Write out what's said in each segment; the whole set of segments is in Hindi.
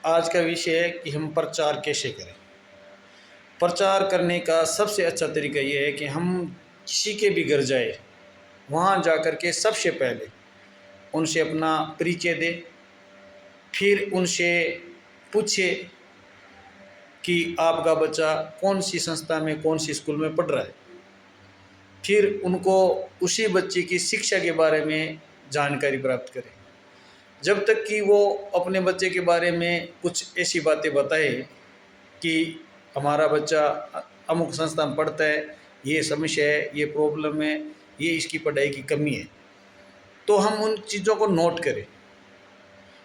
आज का विषय है कि हम प्रचार कैसे करें। प्रचार करने का सबसे अच्छा तरीका ये है कि हम किसी के भी घर जाए, वहाँ जा कर के सबसे पहले उनसे अपना परिचय दें। फिर उनसे पूछे कि आपका बच्चा कौन सी संस्था में, कौन सी स्कूल में पढ़ रहा है। फिर उनको उसी बच्चे की शिक्षा के बारे में जानकारी प्राप्त करें। जब तक कि वो अपने बच्चे के बारे में कुछ ऐसी बातें बताए कि हमारा बच्चा अमुक संस्था में पढ़ता है, ये समस्या है, ये प्रॉब्लम है, ये इसकी पढ़ाई की कमी है, तो हम उन चीज़ों को नोट करें।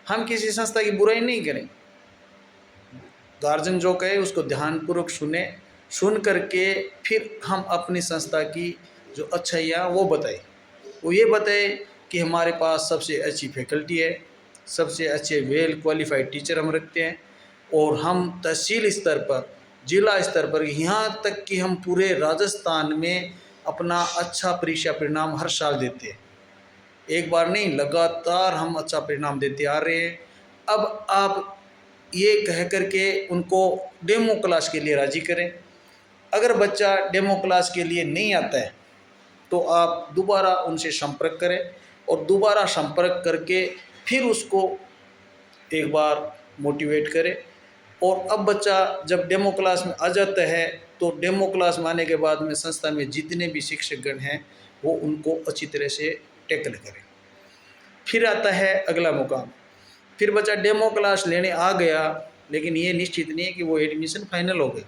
हम किसी संस्था की बुराई नहीं करें। गार्जियन जो कहे उसको ध्यानपूर्वक सुने, सुन करके फिर हम अपनी संस्था की जो अच्छाइयाँ वो बताएं। वो ये बताए कि हमारे पास सबसे अच्छी फैकल्टी है, सबसे अच्छे वेल क्वालिफाइड टीचर हम रखते हैं, और हम तहसील स्तर पर, जिला स्तर पर, यहाँ तक कि हम पूरे राजस्थान में अपना अच्छा परीक्षा परिणाम हर साल देते हैं। एक बार नहीं, लगातार हम अच्छा परिणाम देते आ रहे हैं। अब आप ये कह करके उनको डेमो क्लास के लिए राज़ी करें। अगर बच्चा डेमो क्लास के लिए नहीं आता है तो आप दोबारा उनसे संपर्क करें, और दोबारा संपर्क करके फिर उसको एक बार मोटिवेट करें। और अब बच्चा जब डेमो क्लास में आ जाता है तो डेमो क्लास में आने के बाद में संस्था में जितने भी शिक्षकगण हैं वो उनको अच्छी तरह से टैकल करें। फिर आता है अगला मुकाम। फिर बच्चा डेमो क्लास लेने आ गया, लेकिन ये निश्चित नहीं है कि वो एडमिशन फाइनल हो गया।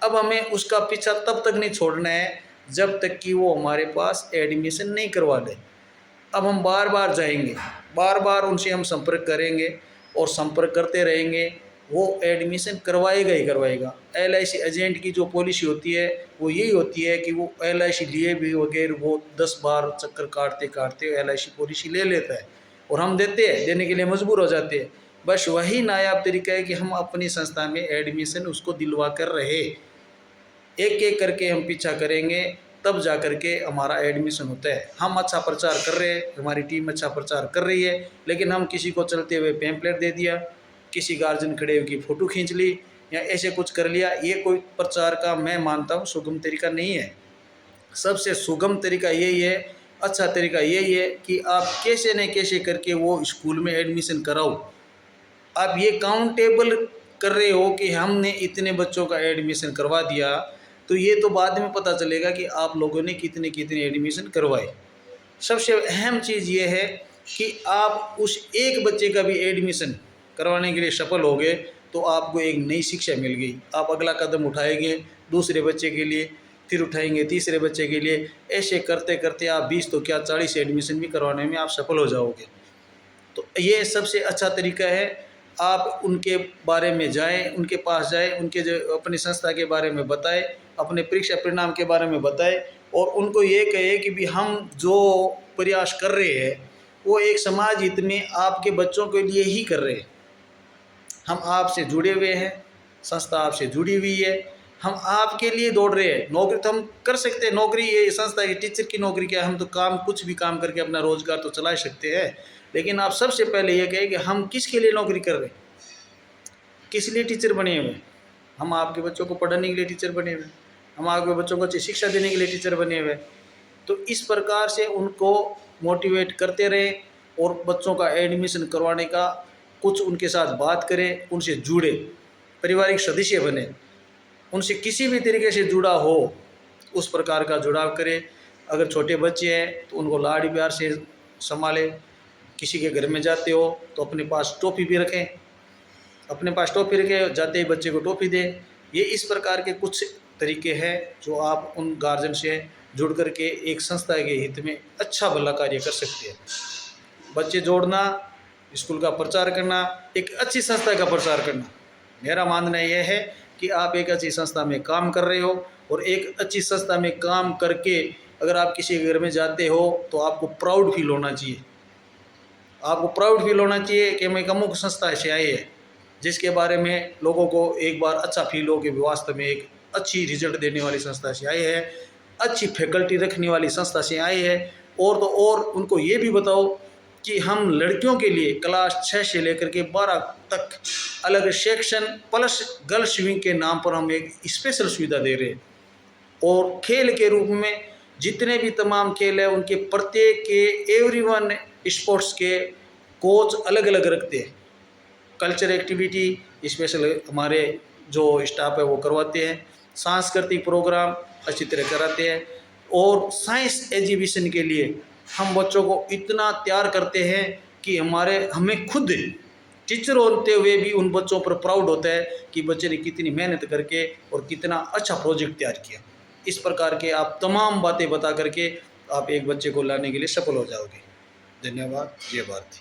अब हमें उसका पीछा तब तक नहीं छोड़ना है जब तक कि वो हमारे पास एडमिशन नहीं करवा ले। अब हम बार बार जाएंगे, बार बार उनसे हम संपर्क करेंगे और संपर्क करते रहेंगे। वो एडमिशन करवाएगा ही करवाएगा। LIC एजेंट की जो पॉलिसी होती है वो यही होती है कि वो LIC लिए भी वगैरह वो 10 बार चक्कर काटते काटते LIC पॉलिसी ले लेता है, और हम देते हैं, देने के लिए मजबूर हो जाते हैं। बस वही नायाब तरीका है कि हम अपनी संस्था में एडमिशन उसको दिलवा कर रहे। एक एक करके हम पीछा करेंगे, तब जा कर के हमारा एडमिशन होता है। हम अच्छा प्रचार कर रहे हैं, हमारी टीम अच्छा प्रचार कर रही है, लेकिन हम किसी को चलते हुए पैम्पलेट दे दिया, किसी गार्जियन खड़े होकर फ़ोटो खींच ली, या ऐसे कुछ कर लिया, ये कोई प्रचार का मैं मानता हूँ सुगम तरीका नहीं है। सबसे सुगम तरीका यही है, अच्छा तरीका यही है कि आप कैसे न कैसे करके वो स्कूल में एडमिशन कराओ। आप ये काउंटेबल कर रहे हो कि हमने इतने बच्चों का एडमिशन करवा दिया, तो ये तो बाद में पता चलेगा कि आप लोगों ने कितने कितने एडमिशन करवाए। सबसे अहम चीज़ ये है कि आप उस एक बच्चे का भी एडमिशन करवाने के लिए सफल हो गए तो आपको एक नई शिक्षा मिल गई। आप अगला कदम उठाएंगे दूसरे बच्चे के लिए, फिर उठाएंगे तीसरे बच्चे के लिए। ऐसे करते करते आप 20 तो क्या 40 एडमिशन भी करवाने में आप सफल हो जाओगे। तो ये सबसे अच्छा तरीका है। आप उनके बारे में जाएं, उनके पास जाएं, उनके जो अपनी संस्था के बारे में बताएं, अपने परीक्षा परिणाम के बारे में बताएं, और उनको ये कहे कि भी हम जो प्रयास कर रहे हैं वो एक समाज हित में आपके बच्चों के लिए ही कर रहे हैं। हम आपसे जुड़े हुए हैं, संस्था आपसे जुड़ी हुई है, हम आपके लिए दौड़ रहे हैं। नौकरी तो हम कर सकते हैं, नौकरी ये संस्था की टीचर की नौकरी क्या है, हम तो काम कुछ भी काम करके अपना रोजगार तो चला सकते हैं। लेकिन आप सबसे पहले ये कहें कि हम किसके लिए नौकरी कर रहे हैं, किस लिए टीचर बने हुए हैं। हम आपके बच्चों को पढ़ाने के लिए टीचर बने हुए हैं, हम आपके बच्चों को अच्छी शिक्षा देने के लिए टीचर बने हुए हैं। तो इस प्रकार से उनको मोटिवेट करते रहें और बच्चों का एडमिशन करवाने का कुछ उनके साथ बात करें, उनसे जुड़े, पारिवारिक सदस्य बने, उनसे किसी भी तरीके से जुड़ा हो उस प्रकार का जुड़ाव करें। अगर छोटे बच्चे हैं तो उनको लाड़ प्यार से संभालें। किसी के घर में जाते हो तो अपने पास टॉफ़ी भी रखें, अपने पास टॉफ़ी रखें, जाते ही बच्चे को टॉफ़ी दें। ये इस प्रकार के कुछ तरीके हैं जो आप उन गार्जियन से जुड़ करके एक संस्था के हित में अच्छा भला कार्य कर सकते हैं। बच्चे जोड़ना, स्कूल का प्रचार करना, एक अच्छी संस्था का प्रचार करना। मेरा मानना यह है कि आप एक अच्छी संस्था में काम कर रहे हो, और एक अच्छी संस्था में काम करके अगर आप किसी घर में जाते हो तो आपको प्राउड फील होना चाहिए। आपको प्राउड फील होना चाहिए कि मैं एक अमुक संस्था से आए हैं, जिसके बारे में लोगों को एक बार अच्छा फील हो कि वास्तव में एक अच्छी रिजल्ट देने वाली संस्था से आए हैं, अच्छी फैकल्टी रखने वाली संस्था से आए हैं। और तो और उनको ये भी बताओ कि हम लड़कियों के लिए क्लास 6 से लेकर के 12 तक अलग सेक्शन प्लस गर्ल्स विंग के नाम पर हम एक स्पेशल सुविधा दे रहे हैं। और खेल के रूप में जितने भी तमाम खेल है उनके प्रत्येक के एवरीवन स्पोर्ट्स के कोच अलग अलग रखते हैं। कल्चर एक्टिविटी स्पेशल हमारे जो स्टाफ है वो करवाते हैं, सांस्कृतिक प्रोग्राम अच्छी तरह कराते हैं, और साइंस एग्जीबिशन के लिए हम बच्चों को इतना तैयार करते हैं कि हमें खुद टीचर होते हुए भी उन बच्चों पर प्राउड होता है कि बच्चे ने कितनी मेहनत करके और कितना अच्छा प्रोजेक्ट तैयार किया। इस प्रकार के आप तमाम बातें बता करके आप एक बच्चे को लाने के लिए सफल हो जाओगे। धन्यवाद। जय भारत।